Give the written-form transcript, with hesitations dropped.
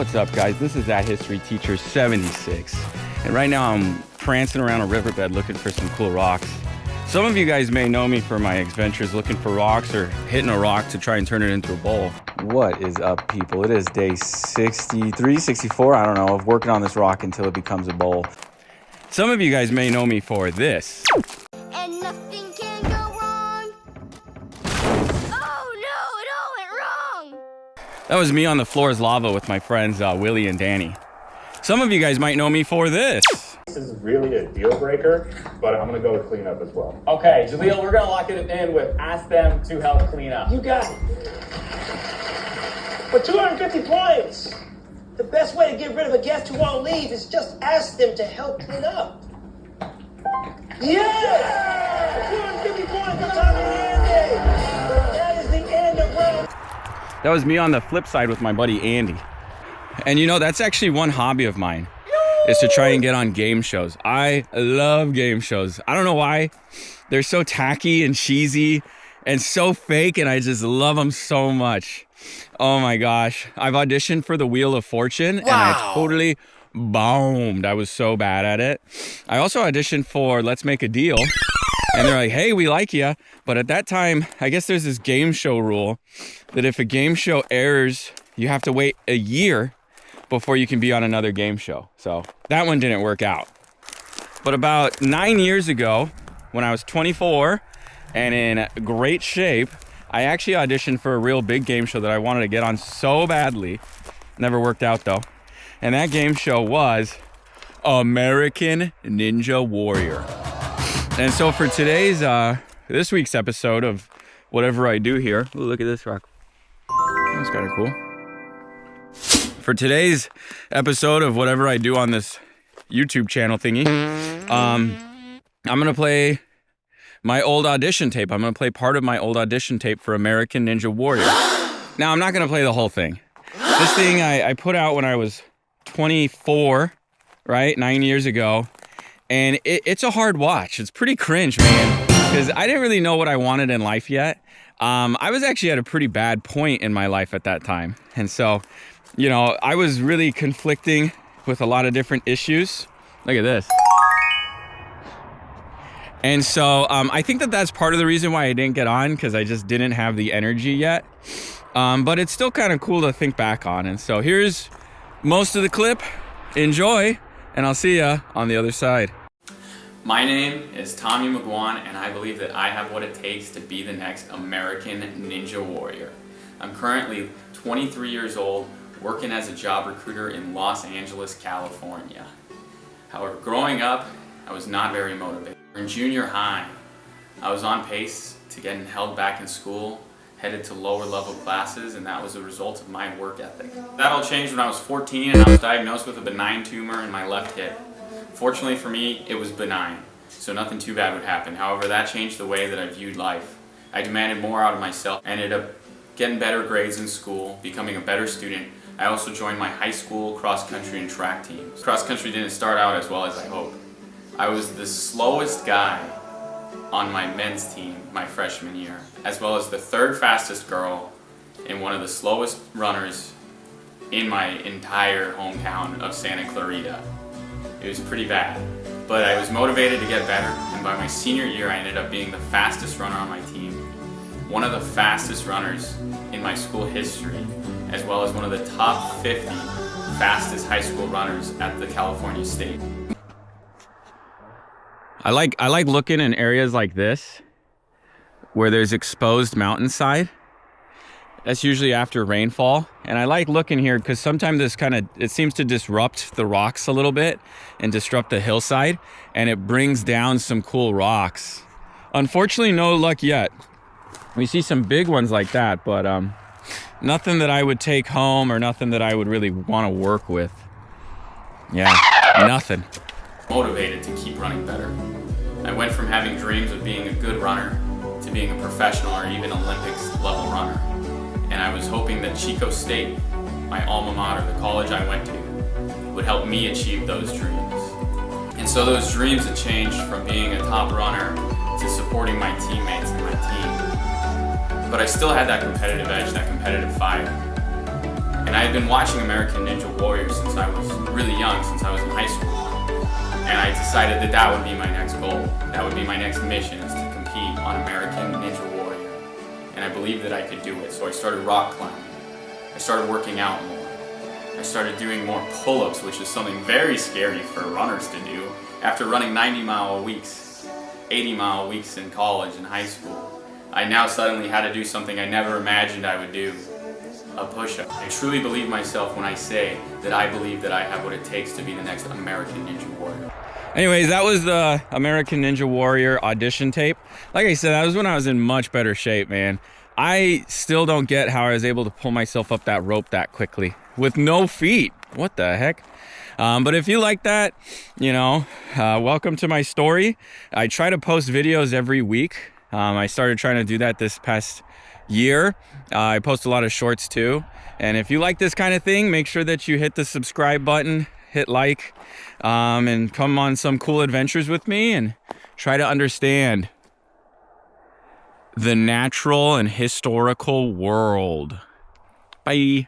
What's up, guys? This is That History Teacher 76, and right now I'm prancing around a riverbed looking for some cool rocks. Some of you guys may know me for my adventures looking for rocks or hitting a rock to try and turn it into a bowl. What is up, people? It is day 63, 64, I don't know, of working on this rock until it becomes a bowl. Some of you guys may know me for this. And nothing can go wrong. Oh no, it all went wrong. That was me on the floor is lava with my friends Willie and Danny. Some of you guys might know me for this. This is really a deal breaker, but I'm gonna go with cleanup as well. Okay, Jaleel, we're gonna lock it in with ask them to help clean up. You got it. For 250 points, the best way to get rid of a guest who won't leave is just ask them to help clean up. Yeah! 250 points for Tommy Andy. That is the end of round. That was me on the flip side with my buddy Andy. And you know, that's actually one hobby of mine, is to try and get on game shows. I love game shows. I don't know why. They're so tacky and cheesy and so fake, and I just love them so much. Oh my gosh. I've auditioned for the Wheel of Fortune, and I totally bombed. I was so bad at it. I also auditioned for Let's Make a Deal, and they're like, hey, we like you. But at that time, I guess there's this game show rule that if a game show airs, you have to wait a year before you can be on another game show. So that one didn't work out. But about 9 years ago, when I was 24 and in great shape, I actually auditioned for a real big game show that I wanted to get on so badly. Never worked out though. And that game show was American Ninja Warrior. And so for today's, this week's episode of Whatever I Do Here, ooh, look at this rock. That's kind of cool. For today's episode of Whatever I Do on this YouTube channel thingy, I'm gonna play my old audition tape. I'm gonna play part of my old audition tape for American Ninja Warrior. Now, I'm not gonna play the whole thing. This thing I put out when I was 24, right? 9 years ago. And it's a hard watch. It's pretty cringe, man, because I didn't really know what I wanted in life yet. I was actually at a pretty bad point in my life at that time. And so, you know, I was really conflicting with a lot of different issues. Look at this. And so I think that that's part of the reason why I didn't get on, because I just didn't have the energy yet. But it's still kind of cool to think back on. And so here's most of the clip. Enjoy, and I'll see ya on the other side. My name is Tommy McGuan, and I believe that I have what it takes to be the next American Ninja Warrior. I'm currently 23 years old, working as a job recruiter in Los Angeles, California. However, growing up, I was not very motivated. In junior high, I was on pace to getting held back in school, headed to lower level classes, and that was a result of my work ethic. That all changed when I was 14 and I was diagnosed with a benign tumor in my left hip. Fortunately for me, it was benign, so nothing too bad would happen. However, that changed the way that I viewed life. I demanded more out of myself. I ended up getting better grades in school, becoming a better student. I also joined my high school cross-country and track teams. Cross-country didn't start out as well as I hoped. I was the slowest guy on my men's team my freshman year, as well as the third fastest girl and one of the slowest runners in my entire hometown of Santa Clarita. It was pretty bad, but I was motivated to get better, and by my senior year I ended up being the fastest runner on my team, one of the fastest runners in my school history, as well as one of the top 50 fastest high school runners at the California State. I like looking in areas like this where there's exposed mountainside. That's usually after rainfall. And I like looking here because sometimes this it seems to disrupt the rocks a little bit and disrupt the hillside, and it brings down some cool rocks. Unfortunately, no luck yet. We see some big ones like that, but nothing that I would take home or nothing that I would really want to work with. Yeah, nothing. Motivated to keep running better. I went from having dreams of being a good runner to being a professional or even Olympics level runner. And I was hoping that Chico State, my alma mater, the college I went to, would help me achieve those dreams. And so those dreams had changed from being a top runner to supporting my teammates and my team. But I still had that competitive edge, that competitive fire. And I had been watching American Ninja Warrior since I was really young, since I was in high school. And I decided that that would be my next goal. That would be my next mission, is to compete on American Ninja Warrior. And I believed that I could do it, so I started rock climbing. I started working out more. I started doing more pull-ups, which is something very scary for runners to do. After running 90-mile weeks, 80-mile weeks in college and high school, I now suddenly had to do something I never imagined I would do, a push-up. I truly believe myself when I say that I believe that I have what it takes to be the next American Ninja Warrior. Anyways, that was the American Ninja Warrior audition tape. Like I said, that was when I was in much better shape, man. I still don't get how I was able to pull myself up that rope that quickly with no feet. What the heck? But if you like that, you know, welcome to my story. I try to post videos every week. I started trying to do that this past year. I post a lot of shorts too. And if you like this kind of thing, make sure that you hit the subscribe button, hit like, and come on some cool adventures with me and try to understand the natural and historical world. Bye.